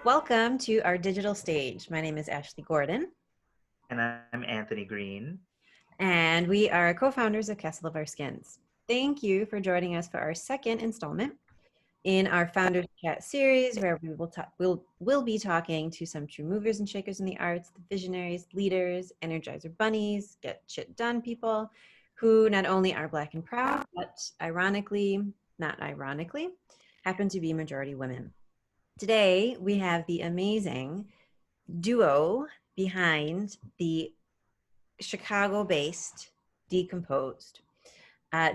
Welcome to our digital stage. My name is Ashleigh Gordon, And I'm Anthony Green. and we are co-founders of Castle of Our Skins. Thank you for joining us for our second installment in our Founders Chat series, where we'll be talking to some true movers and shakers in the arts, the visionaries, leaders, energizer bunnies, get shit done people who not only are Black and proud, but not ironically, happen to be majority women. Today, we have the amazing duo behind the Chicago-based Decomposed.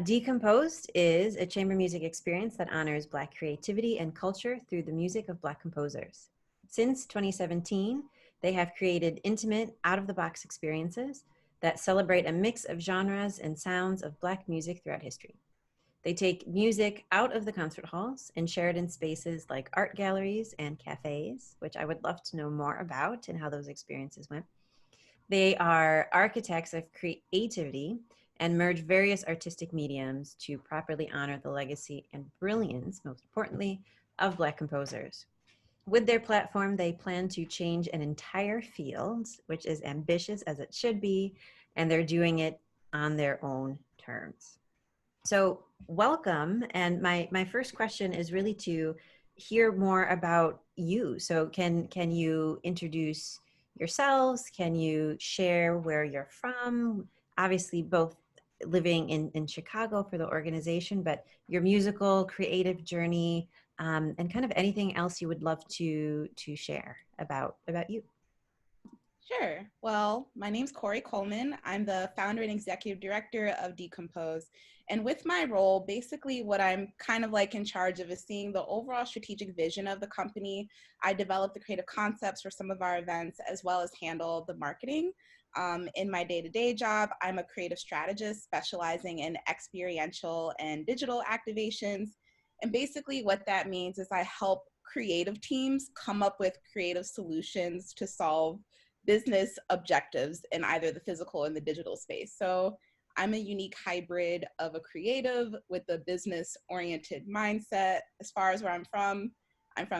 Decomposed is a chamber music experience that honors Black creativity and culture through the music of Black composers. Since 2017, they have created intimate, out-of-the-box experiences that celebrate a mix of genres and sounds of Black music throughout history. They take music out of the concert halls and share it in spaces like art galleries and cafes, which I would love to know more about and how those experiences went. They are architects of creativity and merge various artistic mediums to properly honor the legacy and brilliance, most importantly, of Black composers. With their platform, they plan to change an entire field, which is ambitious as it should be, and they're doing it on their own terms. So welcome. And my first question is really to hear more about you. So can you introduce yourselves? Can you share where you're from? Obviously, both living in Chicago for the organization, but your musical creative journey, and kind of anything else you would love to share about you. Sure. Well, my name's Corey Coleman. I'm the founder and executive director of Decompose. And with my role, basically what I'm kind of like in charge of is seeing the overall strategic vision of the company. I develop the creative concepts for some of our events, as well as handle the marketing. In my day-to-day job, I'm a creative strategist specializing in experiential and digital activations. And basically what that means is I help creative teams come up with creative solutions to solve business objectives in either the physical and the digital space. So I'm a unique hybrid of a creative with a business-oriented mindset. As far as where I'm from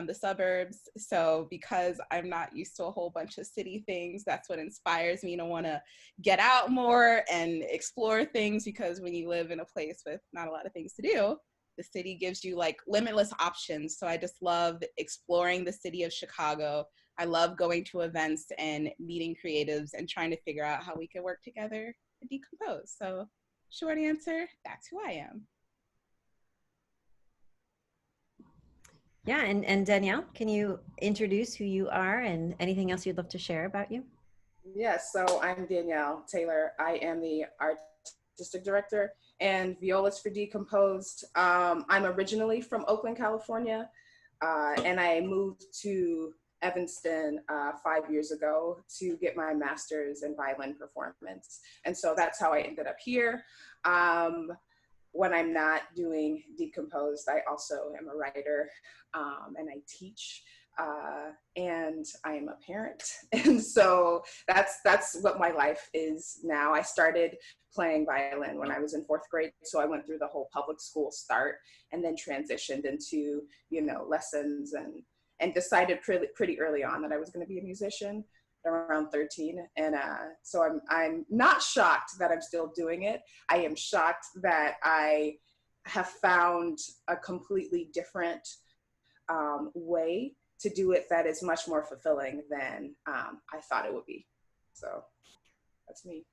the suburbs. So because I'm not used to a whole bunch of city things, that's what inspires me to want to get out more and explore things, because when you live in a place with not a lot of things to do, the city gives you like limitless options. So I just love exploring the city of Chicago. I love going to events and meeting creatives and trying to figure out how we can work together to decompose. So short answer, that's who I am. Yeah, and Danielle, can you introduce who you are and anything else you'd love to share about you? Yes, so I'm Danielle Taylor. I am the artistic director and violist for Decomposed. I'm originally from Oakland, California, and I moved to Evanston 5 years ago to get my master's in violin performance. And so that's how I ended up here. When I'm not doing Decomposed, I also am a writer, and I teach, and I am a parent. And so that's what my life is now. I started playing violin when I was in 4th grade. So I went through the whole public school start and then transitioned into, lessons and decided pretty early on that I was going to be a musician around 13. And so I'm not shocked that I'm still doing it. I am shocked that I have found a completely different way to do it that is much more fulfilling than I thought it would be. So that's me.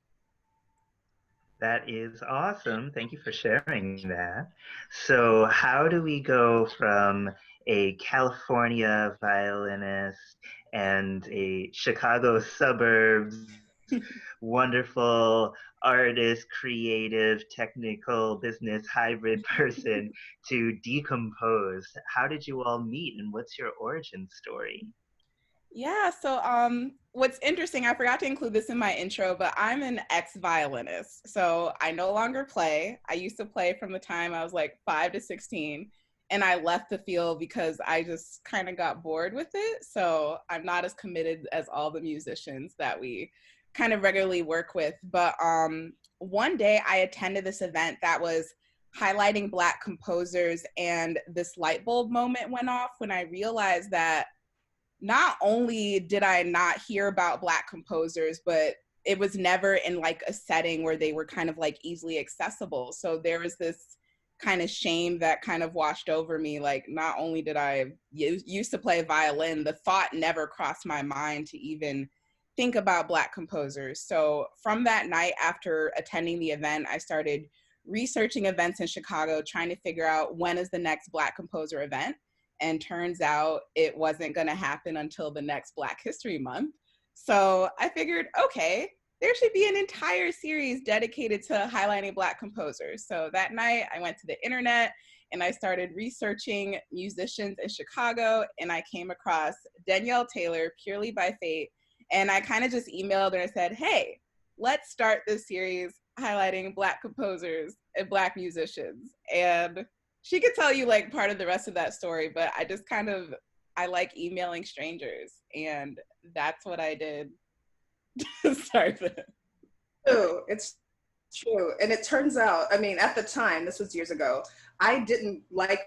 That is awesome. Thank you for sharing that. So how do we go from a California violinist and a Chicago suburbs wonderful artist, creative, technical, business hybrid person to Decompose? How did you all meet and what's your origin story? Yeah, so what's interesting, I forgot to include this in my intro, but I'm an ex-violinist. So I no longer play. I used to play from the time I was like 5 to 16, and I left the field because I just kind of got bored with it. So I'm not as committed as all the musicians that we kind of regularly work with. But one day I attended this event that was highlighting Black composers, and this light bulb moment went off when I realized that not only did I not hear about Black composers, but it was never in like a setting where they were kind of like easily accessible. So there was this kind of shame that kind of washed over me. Like, not only did I used to play violin, the thought never crossed my mind to even think about Black composers. So from that night, after attending the event, I started researching events in Chicago, trying to figure out when is the next Black composer event. And turns out it wasn't going to happen until the next Black History Month. So I figured, okay, there should be an entire series dedicated to highlighting Black composers. So that night I went to the internet and I started researching musicians in Chicago, and I came across Danielle Taylor purely by fate. And I kind of just emailed her and said, hey, let's start this series highlighting Black composers and Black musicians. And she could tell you like part of the rest of that story, but I just kind of, I like emailing strangers, and that's what I did. Sorry for that. Oh, it's true. And it turns out, I mean, at the time, this was years ago, I didn't like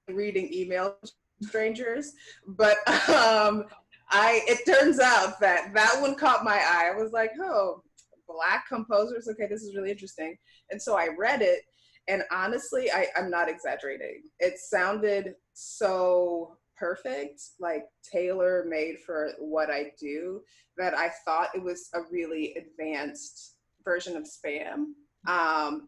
reading email strangers, but it turns out that one caught my eye. I was like, oh, Black composers, okay, this is really interesting. And so I read it, and honestly, I'm not exaggerating. It sounded so perfect, like tailor-made for what I do, that I thought it was a really advanced version of spam.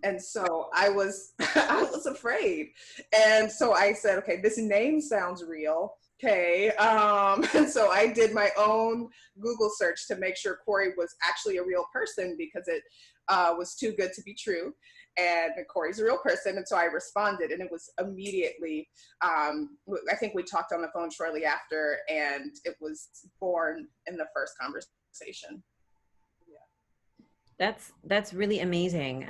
And so I was I was afraid. And so I said, okay, this name sounds real. Okay. And so I did my own Google search to make sure Corey was actually a real person, because it was too good to be true. And Corey's a real person. And so I responded, and it was immediately, I think we talked on the phone shortly after, and it was born in the first conversation. That's really amazing.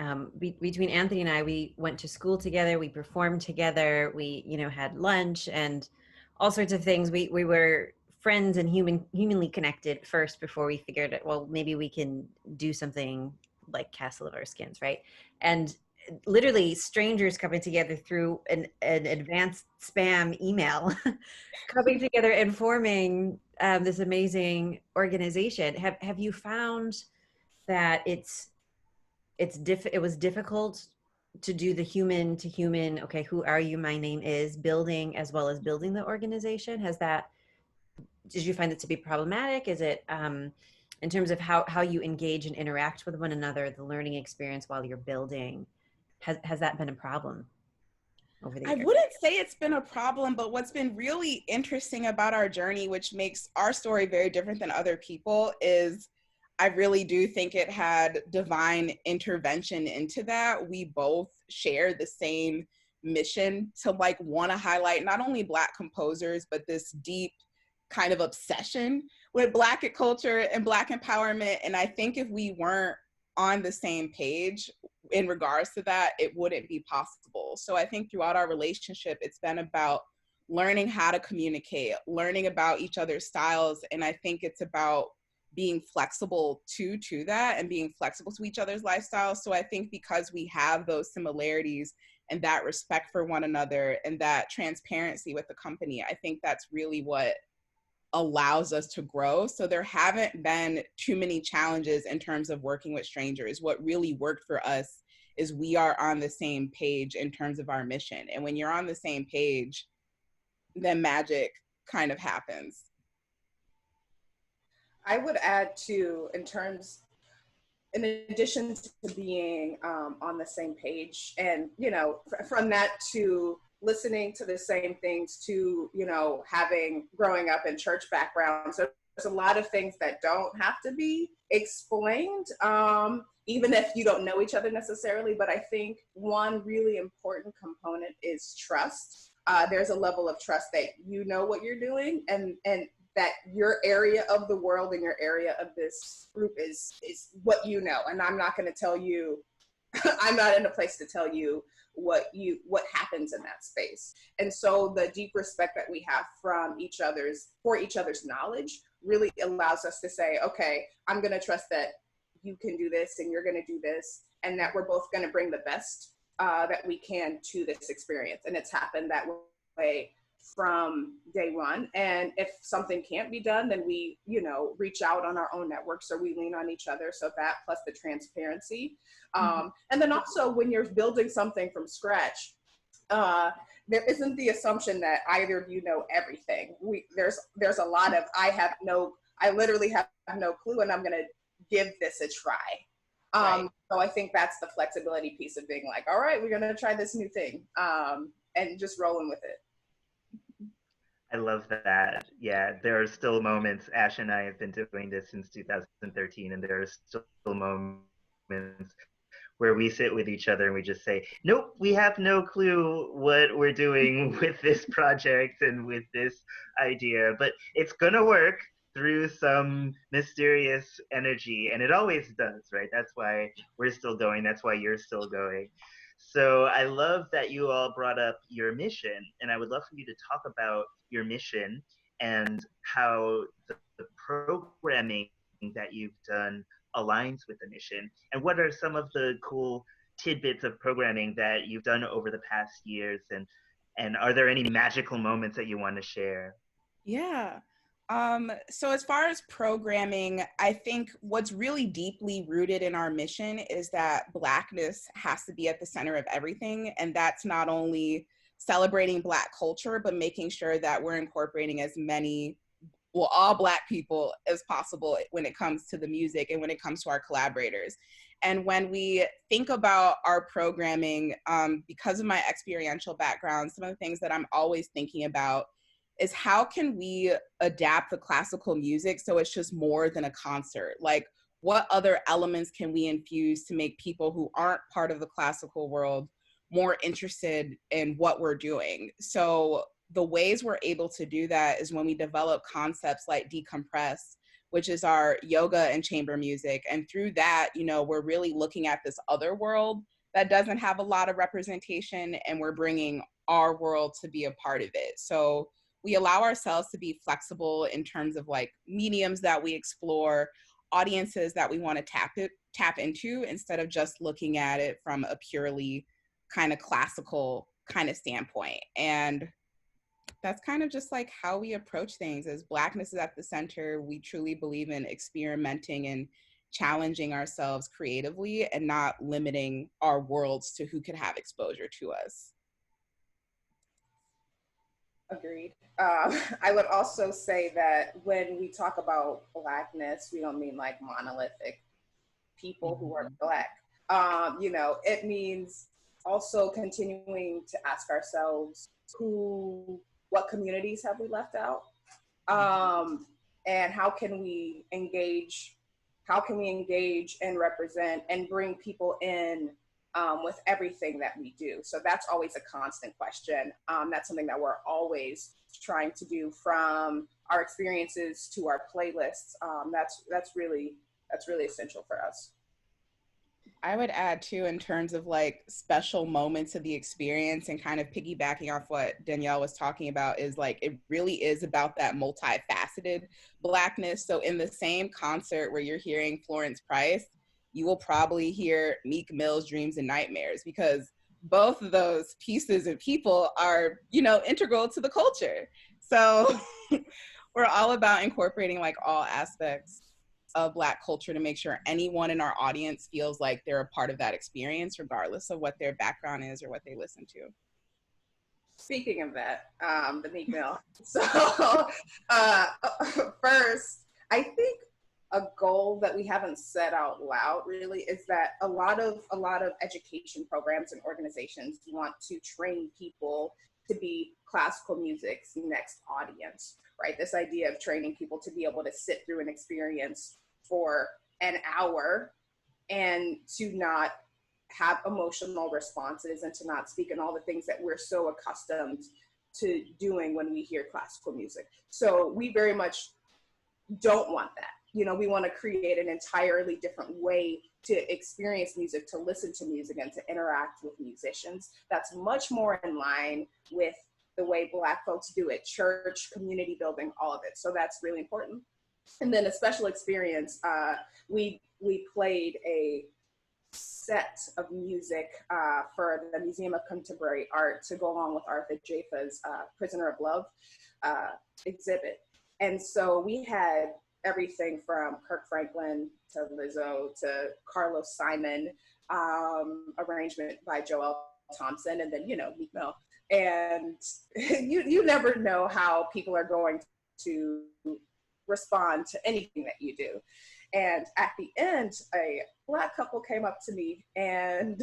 Between Anthony and I, we went to school together, we performed together, we had lunch and all sorts of things. We were friends and humanly connected first before we figured it, well, maybe we can do something like Castle of Our Skins, right? And literally strangers coming together through an advanced spam email, coming together and forming this amazing organization. Have you found that it was difficult to do the human to human, okay, who are you, my name is, building as well as building the organization? Did you find it to be problematic? Is it in terms of how you engage and interact with one another, the learning experience while you're building, has that been a problem over the years? I wouldn't say it's been a problem, but what's been really interesting about our journey, which makes our story very different than other people, is I really do think it had divine intervention into that. We both share the same mission to like want to highlight not only Black composers, but this deep kind of obsession with Black culture and Black empowerment. And I think if we weren't on the same page in regards to that, it wouldn't be possible. So I think throughout our relationship, it's been about learning how to communicate, learning about each other's styles. And I think it's about being flexible to that and being flexible to each other's lifestyles. So I think because we have those similarities and that respect for one another and that transparency with the company, I think that's really what allows us to grow. So there haven't been too many challenges in terms of working with strangers. What really worked for us is we are on the same page in terms of our mission. And when you're on the same page, then magic kind of happens. I would add too, in addition to being on the same page, and from that to listening to the same things, to growing up in church backgrounds, there's a lot of things that don't have to be explained, even if you don't know each other necessarily. But I think one really important component is trust. There's a level of trust that you know what you're doing, and that your area of the world and your area of this group is what you know. And I'm not going to tell you, I'm not in a place to tell you what happens in that space. And so the deep respect that we have for each other's knowledge really allows us to say, okay, I'm going to trust that you can do this and you're going to do this, and that we're both going to bring the best that we can to this experience. And it's happened that way from day one. And if something can't be done, then we, reach out on our own networks, or we lean on each other. So that plus the transparency. And then also when you're building something from scratch, there isn't the assumption that either of you know everything. There's a lot of, I literally have no clue, and I'm going to give this a try. Right. So I think that's the flexibility piece of being like, all right, we're going to try this new thing, and just rolling with it. I love that. Yeah, there are still moments. Ash and I have been doing this since 2013, and there are still moments where we sit with each other and we just say, nope, we have no clue what we're doing with this project and with this idea, but it's gonna work through some mysterious energy, and it always does, right? That's why we're still going. That's why you're still going. So I love that you all brought up your mission, and I would love for you to talk about your mission and how the programming that you've done aligns with the mission, and what are some of the cool tidbits of programming that you've done over the past years, and are there any magical moments that you want to share? Yeah. So as far as programming, I think what's really deeply rooted in our mission is that Blackness has to be at the center of everything. And that's not only celebrating Black culture, but making sure that we're incorporating as many, all Black people as possible when it comes to the music and when it comes to our collaborators. And when we think about our programming, because of my experiential background, some of the things that I'm always thinking about is how can we adapt the classical music so it's just more than a concert? Like, what other elements can we infuse to make people who aren't part of the classical world more interested in what we're doing? So the ways we're able to do that is when we develop concepts like Decompress, which is our yoga and chamber music. And through that, we're really looking at this other world that doesn't have a lot of representation, and we're bringing our world to be a part of it. So we allow ourselves to be flexible in terms of like mediums that we explore, audiences that we want to tap into, instead of just looking at it from a purely kind of classical kind of standpoint. And that's kind of just like how we approach things. As Blackness is at the center, we truly believe in experimenting and challenging ourselves creatively and not limiting our worlds to who could have exposure to us. Agreed. I would also say that when we talk about Blackness, we don't mean like monolithic people who are Black. It means also continuing to ask ourselves what communities have we left out, and how can we engage and represent and bring people in with everything that we do. So that's always a constant question. That's something that we're always trying to do, from our experiences to our playlists. That's really essential for us. I would add too, in terms of like special moments of the experience and kind of piggybacking off what Danielle was talking about, is like, it really is about that multifaceted Blackness. So in the same concert where you're hearing Florence Price, you will probably hear Meek Mill's Dreams and Nightmares, because both of those pieces and people are, integral to the culture. So we're all about incorporating like all aspects of Black culture to make sure anyone in our audience feels like they're a part of that experience, regardless of what their background is or what they listen to. Speaking of that, the Meek Mill. So first, I think a goal that we haven't said out loud really is that a lot of education programs and organizations want to train people to be classical music's next audience, right? This idea of training people to be able to sit through an experience for an hour and to not have emotional responses and to not speak in all the things that we're so accustomed to doing when we hear classical music. So we very much don't want that. We want to create an entirely different way to experience music, to listen to music, and to interact with musicians. That's much more in line with the way Black folks do it: church, community building, all of it. So that's really important. And then a special experience, we played a set of music for the Museum of Contemporary Art to go along with Arthur Jafa's Prisoner of Love exhibit. And so we had everything from Kirk Franklin to Lizzo to Carlos Simon, arrangement by Joel Thompson, and then, you know, Meek Mill. And you never know how people are going to respond to anything that you do. And at the end, a Black couple came up to me, and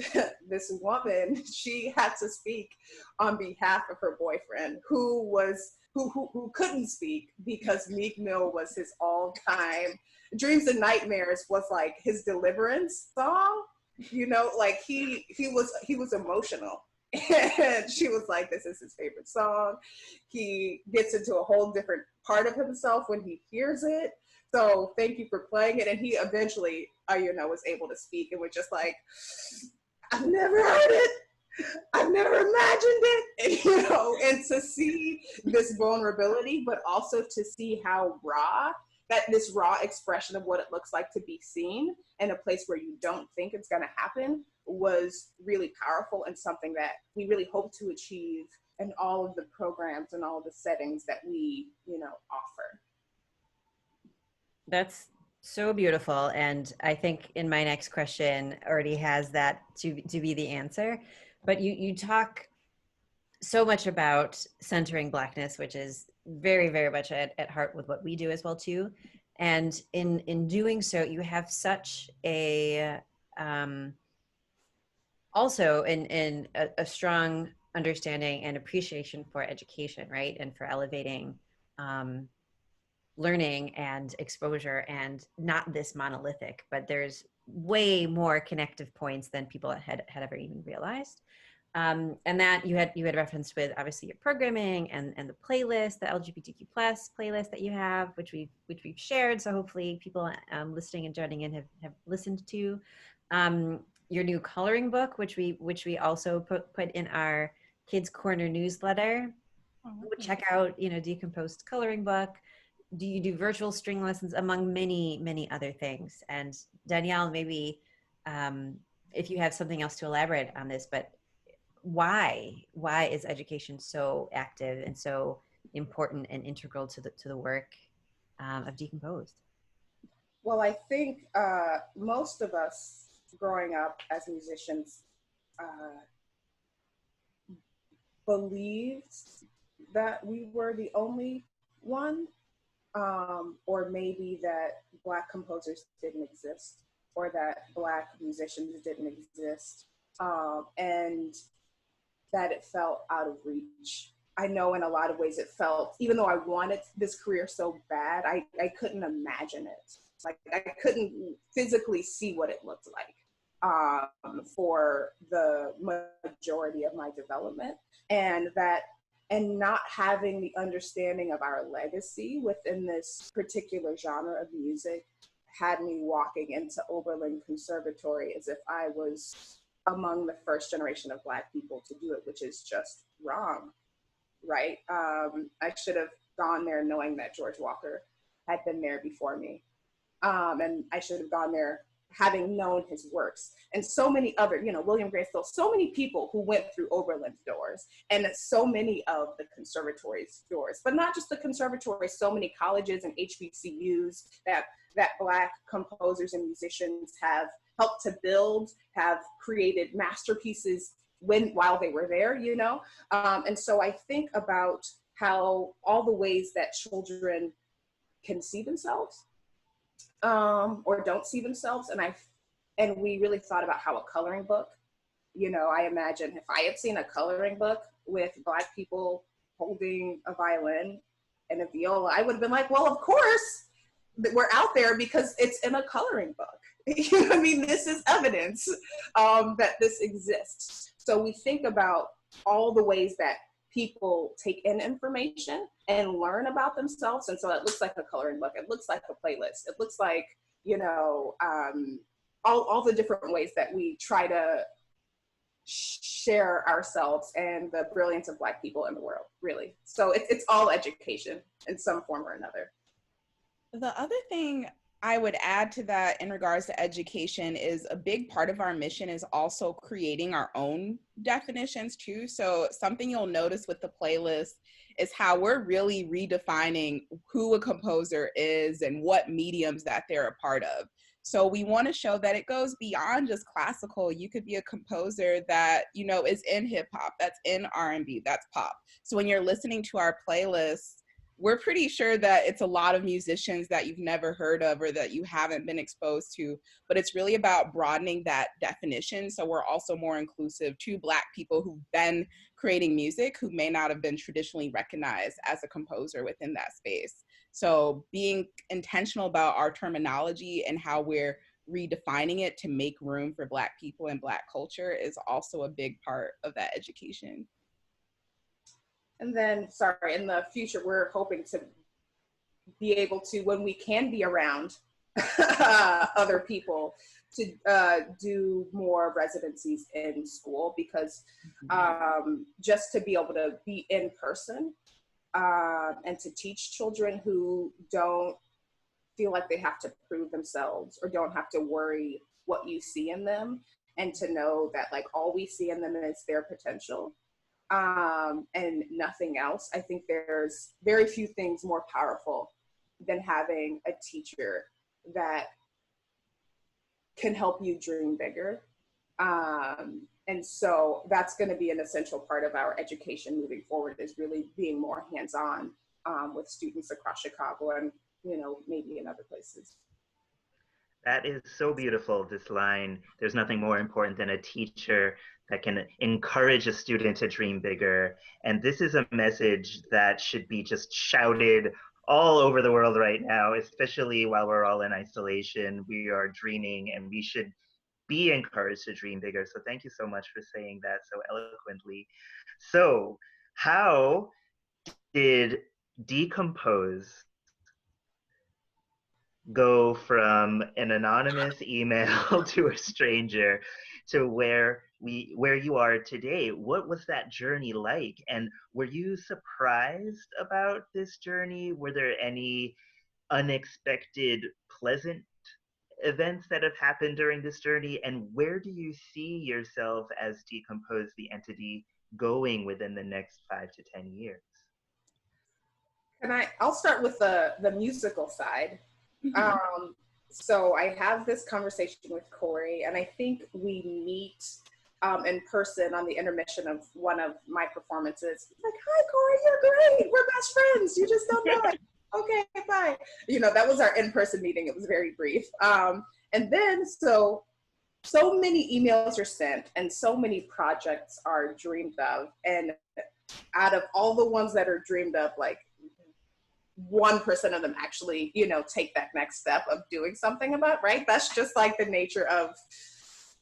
this woman, she had to speak on behalf of her boyfriend, who couldn't speak because Meek Mill was his all-time. Dreams and Nightmares was like his deliverance song, you know, like he was emotional. And she was like, this is his favorite song. He gets into a whole different part of himself when he hears it. So thank you for playing it. And he eventually, you know, was able to speak and was just like, I've never heard it. I've never imagined it. And, you know, and to see this vulnerability, but also to see how this raw expression of what it looks like to be seen in a place where you don't think it's going to happen was really powerful, and something that we really hope to achieve in all of the programs and all of the settings that we, you know, offer. That's so beautiful. And I think in my next question already has that to be the answer. But you talk so much about centering Blackness, which is very, very much at heart with what we do as well too. And in doing so, you have such a also in a strong understanding and appreciation for education, right? And for elevating learning and exposure, and not this monolithic, but there's way more connective points than people had ever even realized. And that you had referenced with obviously your programming and the playlist, the LGBTQ plus playlist that you have, which we've shared. So hopefully people listening and joining in have listened to. Your new coloring book, which we also put in our Kids Corner newsletter. Check out, you know, Decomposed Coloring Book. Do you do virtual string lessons, among many, many other things? And Danielle, maybe if you have something else to elaborate on this, but why is education so active and so important and integral to the work of Decomposed? Well, I think most of us growing up as musicians believed that we were the only one, or maybe that Black composers didn't exist, or that Black musicians didn't exist, and that it felt out of reach. I know in a lot of ways it felt, even though I wanted this career so bad, I couldn't imagine it. Like, I couldn't physically see what it looked like for the majority of my development. And not having the understanding of our legacy within this particular genre of music had me walking into Oberlin Conservatory as if I was among the first generation of Black people to do it, which is just wrong, right? I should have gone there knowing that George Walker had been there before me. And I should have gone there having known his works. And so many other, you know, William Grayfield, so many people who went through Oberlin's doors, and so many of the conservatory's doors, but not just the conservatory, so many colleges and HBCUs that Black composers and musicians have helped to build, have created masterpieces while they were there, you know? And so I think about how all the ways that children can see themselves or don't see themselves. And we really thought about how a coloring book, you know, I imagine if I had seen a coloring book with Black people holding a violin and a viola, I would have been like, well, of course we're out there because it's in a coloring book. You know what I mean? This is evidence that this exists. So we think about all the ways that people take in information and learn about themselves. And so it looks like a coloring book. It looks like a playlist. It looks like, you know, all the different ways that we try to share ourselves and the brilliance of Black people in the world, really. So it's all education in some form or another. The other thing I would add to that in regards to education is a big part of our mission is also creating our own definitions too. So something you'll notice with the playlist is how we're really redefining who a composer is and what mediums that they're a part of. So we want to show that it goes beyond just classical. You could be a composer that, you know, is in hip hop, that's in R&B, that's pop. So when you're listening to our playlists, we're pretty sure that it's a lot of musicians that you've never heard of or that you haven't been exposed to, but it's really about broadening that definition. So we're also more inclusive to Black people who've been creating music who may not have been traditionally recognized as a composer within that space. So being intentional about our terminology and how we're redefining it to make room for Black people and Black culture is also a big part of that education. And then, sorry, in the future, we're hoping to be able to, when we can be around other people, to do more residencies in school, because just to be able to be in person and to teach children who don't feel like they have to prove themselves or don't have to worry what you see in them, and to know that like all we see in them is their potential. And nothing else. I think there's very few things more powerful than having a teacher that can help you dream bigger. And so that's going to be an essential part of our education moving forward, is really being more hands-on with students across Chicago and, you know, maybe in other places. That is so beautiful, this line. There's nothing more important than a teacher that can encourage a student to dream bigger. And this is a message that should be just shouted all over the world right now, especially while we're all in isolation. We are dreaming and we should be encouraged to dream bigger. So thank you so much for saying that so eloquently. So how did Decompose go from an anonymous email to a stranger to where you are today? What was that journey like? And were you surprised about this journey? Were there any unexpected pleasant events that have happened during this journey? And where do you see yourself as Decompose, the entity, going within the next 5 to 10 years? And I'll start with the musical side. So I have this conversation with Corey, and I think we meet in person on the intermission of one of my performances. He's like, "Hi, Corey, you're great. We're best friends. You just don't know it. Okay, bye." You know, that was our in-person meeting. It was very brief. And then so many emails are sent and so many projects are dreamed of. And out of all the ones that are dreamed of, like 1% of them actually, you know, take that next step of doing something about, right? That's just like the nature of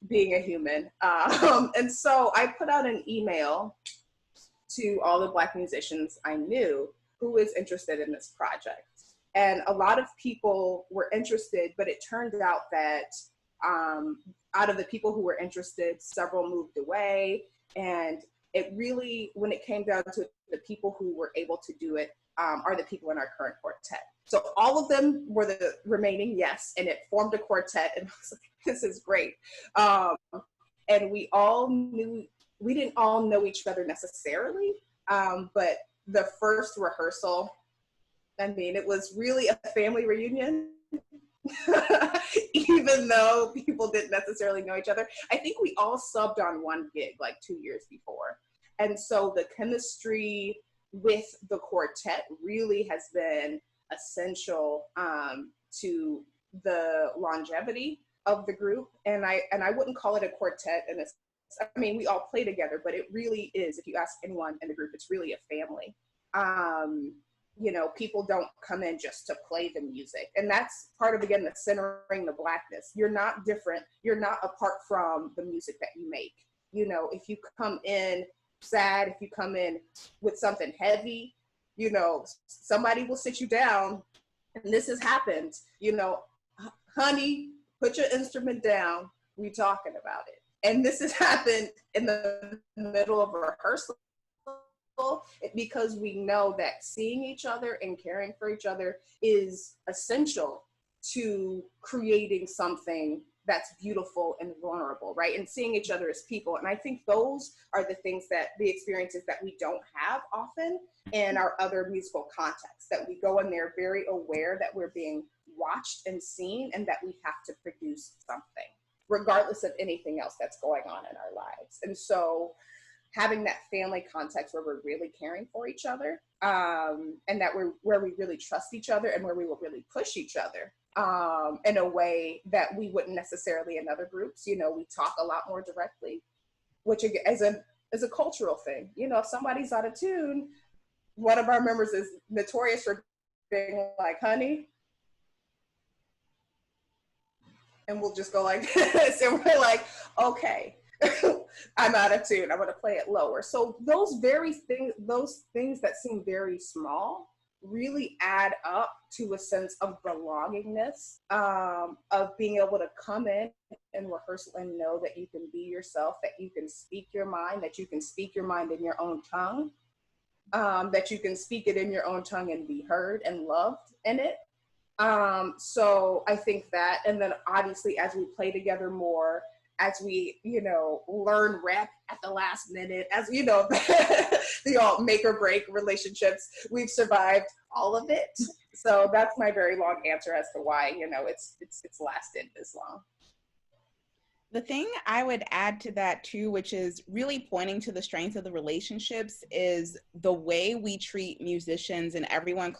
being a human. And so I put out an email to all the Black musicians I knew who was interested in this project. And a lot of people were interested, but it turned out that out of the people who were interested, several moved away. And it really, when it came down to it, the people who were able to do it are the people in our current quartet. So all of them were the remaining yes, and it formed a quartet, and I was like, this is great. And we didn't all know each other necessarily, but the first rehearsal, I mean, it was really a family reunion. Even though people didn't necessarily know each other. I think we all subbed on one gig like 2 years before. And so the chemistry with the quartet really has been essential to the longevity of the group. And I wouldn't call it a quartet. I mean, we all play together, but it really is, if you ask anyone in the group, it's really a family. You know, people don't come in just to play the music. And that's part of, again, the centering the Blackness. You're not different. You're not apart from the music that you make. You know, if you come in sad, if you come in with something heavy, you know, somebody will sit you down. And this has happened, you know, honey, put your instrument down. We talking about it. And this has happened in the middle of a rehearsal, because we know that seeing each other and caring for each other is essential to creating something that's beautiful and vulnerable, right? And seeing each other as people. And I think those are the things that the experiences that we don't have often in our other musical contexts, that we go in there very aware that we're being watched and seen and that we have to produce something, regardless of anything else that's going on in our lives. And so having that family context where we're really caring for each other, and that where we really trust each other and where we will really push each other in a way that we wouldn't necessarily in other groups. You know, we talk a lot more directly, which is a cultural thing. You know, if somebody's out of tune, one of our members is notorious for being like, honey, and we'll just go like this, and we're like, okay, I'm out of tune, I'm gonna play it lower. So those things that seem very small really add up to a sense of belongingness, of being able to come in and rehearsal and know that you can be yourself, that you can speak your mind, that you can speak your mind in your own tongue, that you can speak it in your own tongue and be heard and loved in it. So I think that, and then obviously as we play together more, as we, you know, learn rap at the last minute, as you know, the all make or break relationships, we've survived all of it. So that's my very long answer as to why, you know, it's lasted this long. The thing I would add to that too, which is really pointing to the strength of the relationships, is the way we treat musicians and everyone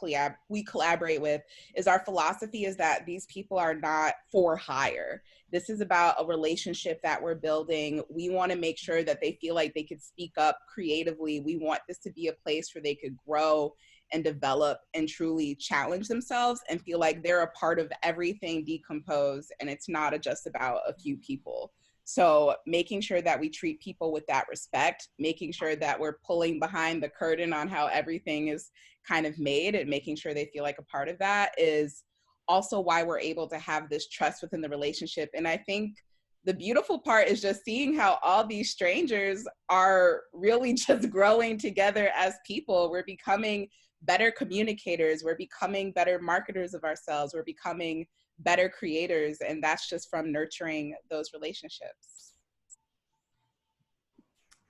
we collaborate with. Is our philosophy is that these people are not for hire. This is about a relationship that we're building. We want to make sure that they feel like they could speak up creatively. We want this to be a place where they could grow and develop and truly challenge themselves and feel like they're a part of everything Decompose, and it's not just about a few people. So making sure that we treat people with that respect, making sure that we're pulling behind the curtain on how everything is kind of made, and making sure they feel like a part of that is also why we're able to have this trust within the relationship. And I think the beautiful part is just seeing how all these strangers are really just growing together as people. We're becoming better communicators, we're becoming better marketers of ourselves, we're becoming better creators, and that's just from nurturing those relationships.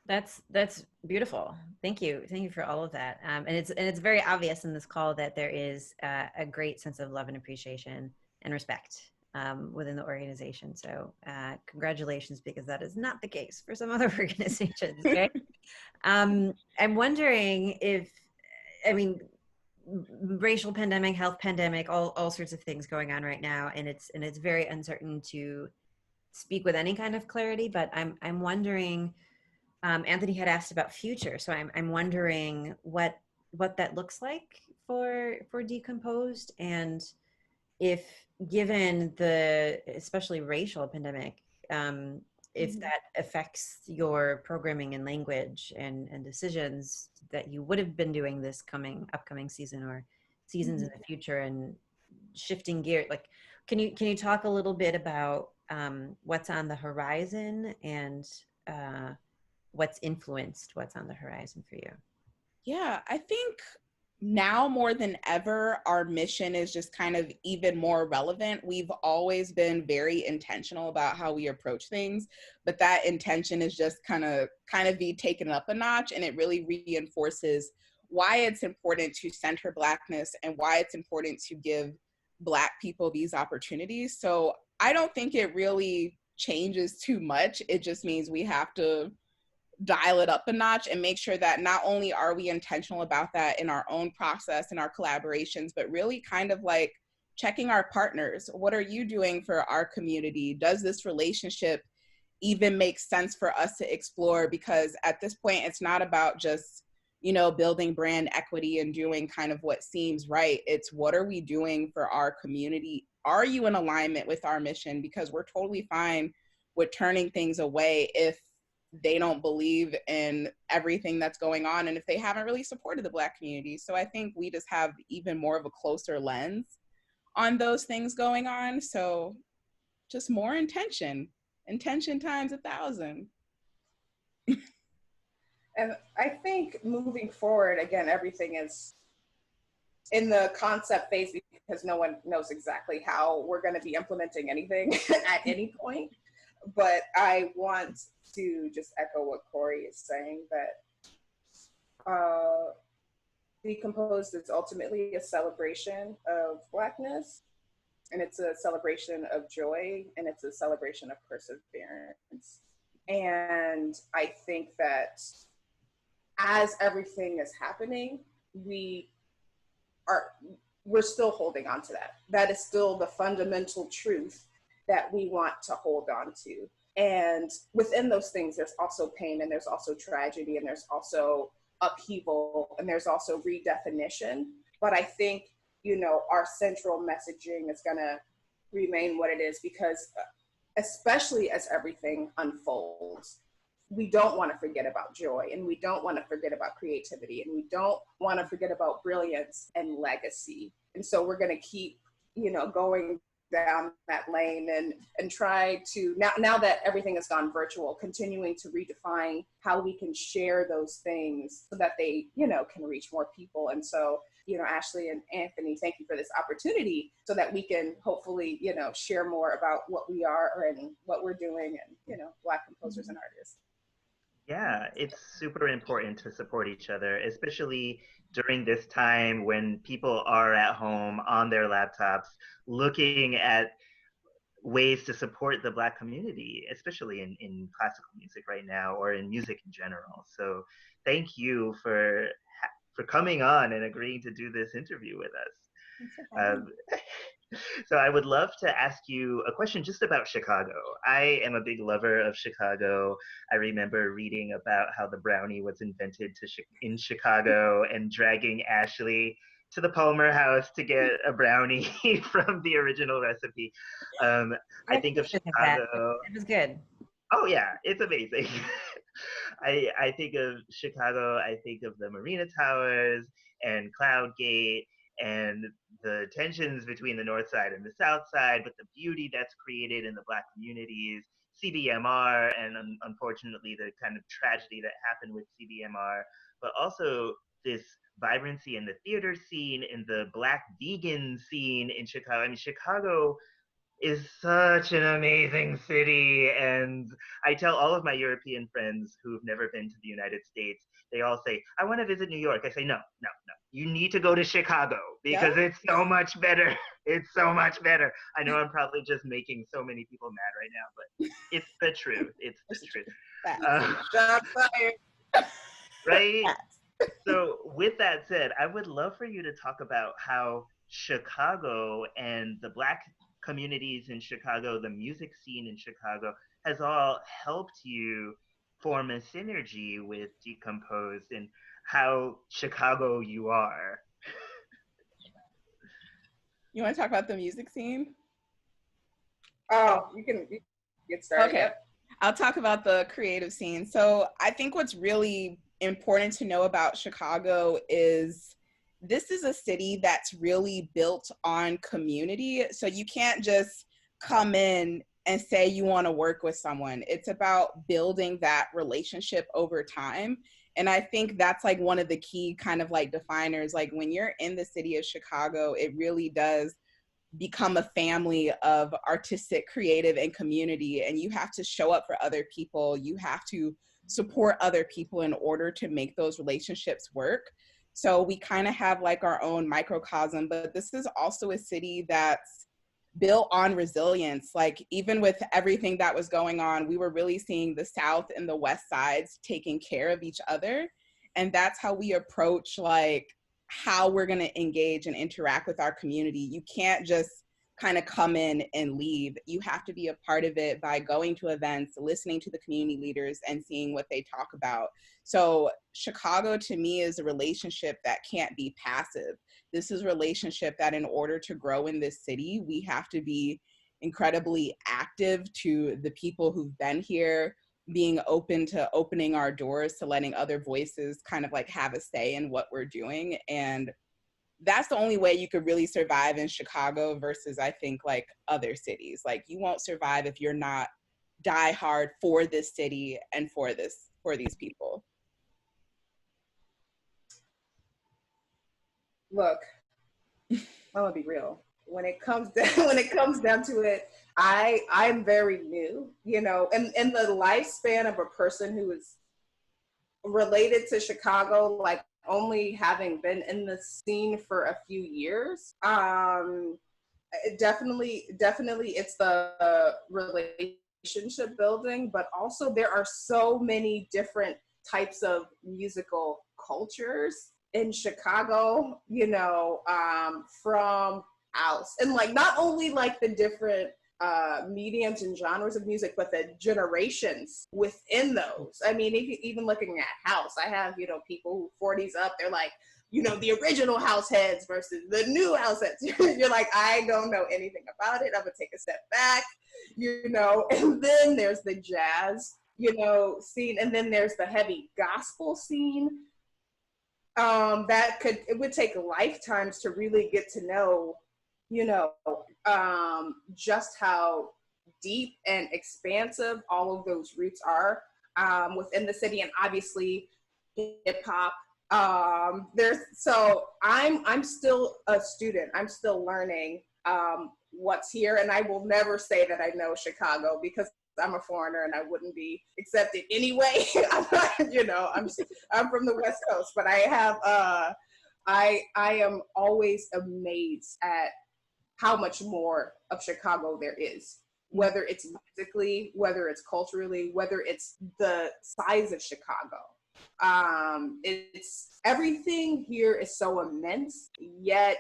That's beautiful. Thank you for all of that. And it's very obvious in this call that there is a great sense of love and appreciation and respect within the organization. So congratulations, because that is not the case for some other organizations. Okay? I'm wondering if, I mean, racial pandemic, health pandemic, all sorts of things going on right now, and it's very uncertain to speak with any kind of clarity. But I'm wondering, Anthony had asked about future, so I'm wondering what that looks like for Decomposed, and if, given the especially racial pandemic, if that affects your programming and language and decisions that you would have been doing this upcoming season or seasons in the future, and shifting gear. Like, can you talk a little bit about what's on the horizon and what's influenced what's on the horizon for you? Yeah, I think now more than ever, our mission is just kind of even more relevant. We've always been very intentional about how we approach things, but that intention is just kind of be taken up a notch, and it really reinforces why it's important to center Blackness and why it's important to give Black people these opportunities. So I don't think it really changes too much. It just means we have to dial it up a notch and make sure that not only are we intentional about that in our own process and our collaborations, but really kind of like checking our partners. What are you doing for our community? Does this relationship even make sense for us to explore? Because at this point, it's not about just, you know, building brand equity and doing kind of what seems right. It's what are we doing for our community? Are you in alignment with our mission? Because we're totally fine with turning things away if they don't believe in everything that's going on, and if they haven't really supported the Black community. So I think we just have even more of a closer lens on those things going on. So just more intention times 1,000. And I think moving forward, again, everything is in the concept phase because no one knows exactly how we're going to be implementing anything at any point. But I want to just echo what Corey is saying, that Decomposed is ultimately a celebration of Blackness, and it's a celebration of joy, and it's a celebration of perseverance. And I think that as everything is happening, we're still holding on to that. That is still the fundamental truth that we want to hold on to. And within those things, there's also pain, and there's also tragedy, and there's also upheaval, and there's also redefinition. But I think, our central messaging is gonna remain what it is, because especially as everything unfolds, we don't want to forget about joy, and we don't want to forget about creativity, and we don't want to forget about brilliance and legacy. And so we're going to keep, going down that lane and try to, now that everything has gone virtual, continuing to redefine how we can share those things so that they, can reach more people. And so, Ashleigh and Anthony, thank you for this opportunity so that we can hopefully, share more about what we are and what we're doing, and, Black composers and artists. Yeah, it's super important to support each other, especially during this time when people are at home on their laptops looking at ways to support the Black community, especially in classical music right now, or in music in general. So thank you for coming on and agreeing to do this interview with us. So I would love to ask you a question just about Chicago. I am a big lover of Chicago. I remember reading about how the brownie was invented in Chicago, and dragging Ashleigh to the Palmer House to get a brownie from the original recipe. I think of Chicago. It was good. Oh yeah, it's amazing. I think of Chicago, I think of the Marina Towers and Cloud Gate, and the tensions between the North Side and the South Side, but the beauty that's created in the Black communities, CBMR, and unfortunately the kind of tragedy that happened with CBMR, but also this vibrancy in the theater scene, in the Black vegan scene in Chicago. I mean, Chicago is such an amazing city. And I tell all of my European friends who've never been to the United States, they all say, I want to visit New York. I say, no. You need to go to Chicago because it's so much better. It's so much better. I know I'm probably just making so many people mad right now, but it's the truth. It's the truth. Right? So with that said, I would love for you to talk about how Chicago and the Black communities in Chicago, the music scene in Chicago, has all helped you form a synergy with Decomposed, and how Chicago you are. You want to talk about the music scene? Oh, you can get started. Okay. Yep. I'll talk about the creative scene. So I think what's really important to know about Chicago is this is a city that's really built on community. So you can't just come in and say you want to work with someone. It's about building that relationship over time. And I think that's like one of the key kind of like definers. Like when you're in the city of Chicago, it really does become a family of artistic, creative, and community. And you have to show up for other people. You have to support other people in order to make those relationships work. So we kind of have like our own microcosm, but this is also a city that's built on resilience. Like even with everything that was going on, we were really seeing the South and the West sides taking care of each other. And that's how we approach like how we're going to engage and interact with our community. You can't just kind of come in and leave. You have to be a part of it by going to events, listening to the community leaders, and seeing what they talk about. So Chicago to me is a relationship that can't be passive. This is a relationship that in order to grow in this city, we have to be incredibly active to the people who've been here, being open to opening our doors to letting other voices kind of like have a say in what we're doing. And that's the only way you could really survive in Chicago versus I think like other cities. Like you won't survive if you're not die hard for this city and for these people. Look, I'm gonna be real. When it comes down to it, I'm very new, you know, and in the lifespan of a person who is related to Chicago, like only having been in the scene for a few years. Definitely it's the relationship building, but also there are so many different types of musical cultures in Chicago, you know, from house and like not only like the different mediums and genres of music, but the generations within those. I mean, even looking at house, I have, you know, people who 40s up, they're like, you know, the original house heads versus the new house heads. You're like, I don't know anything about it. I'm gonna take a step back, you know. And then there's the jazz, you know, scene, and then there's the heavy gospel scene. It would take lifetimes to really get to know, you know, just how deep and expansive all of those roots are within the city, and obviously hip hop. So I'm still a student. I'm still learning what's here, and I will never say that I know Chicago because I'm a foreigner and I wouldn't be accepted anyway. I'm not, you know, I'm from the West Coast, but I have I am always amazed at how much more of Chicago there is, whether it's musically, whether it's culturally, whether it's the size of Chicago. It's everything here is so immense, yet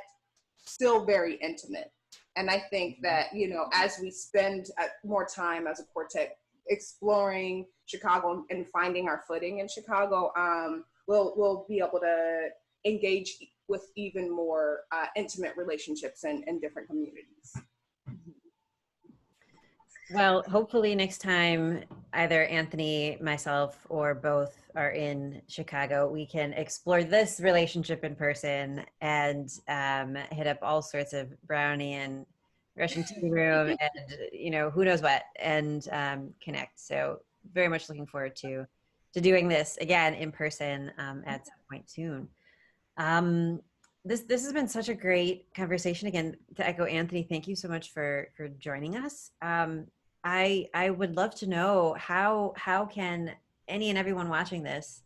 still very intimate. And I think that, you know, as we spend more time as a quartet exploring Chicago and finding our footing in Chicago, we'll be able to engage with even more intimate relationships in different communities. Well, hopefully next time either Anthony, myself, or both are in Chicago, we can explore this relationship in person and hit up all sorts of brownie and Russian tea room and, you know, who knows what, and connect. So very much looking forward to doing this again in person at some point soon. This has been such a great conversation. Again, to echo Anthony, thank you so much for joining us. I would love to know how can any and everyone watching this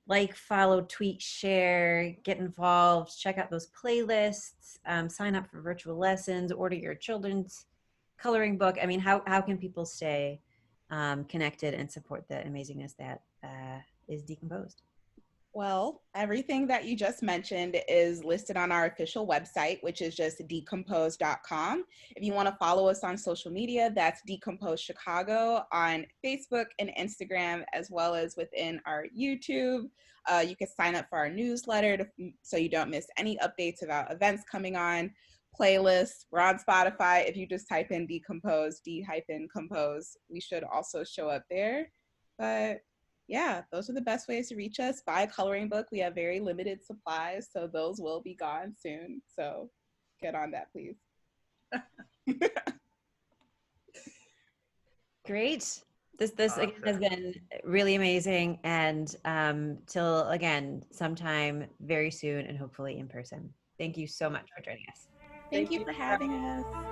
like, follow, tweet, share, get involved, check out those playlists, sign up for virtual lessons, order your children's coloring book. I mean, how can people stay connected and support the amazingness that is Decomposed? Well, everything that you just mentioned is listed on our official website, which is just decomposed.com. If you want to follow us on social media, that's Decomposed Chicago on Facebook and Instagram, as well as within our YouTube. You can sign up for our newsletter so you don't miss any updates about events coming on, playlists. We're on Spotify. If you just type in Decomposed, D-compose, we should also show up there. But yeah, those are the best ways to reach us. Buy a coloring book. We have very limited supplies, so those will be gone soon. So get on that, please. Great. This Awesome. again has been really amazing, and till again sometime very soon, and hopefully in person. Thank you so much for joining us. Thank you for having us.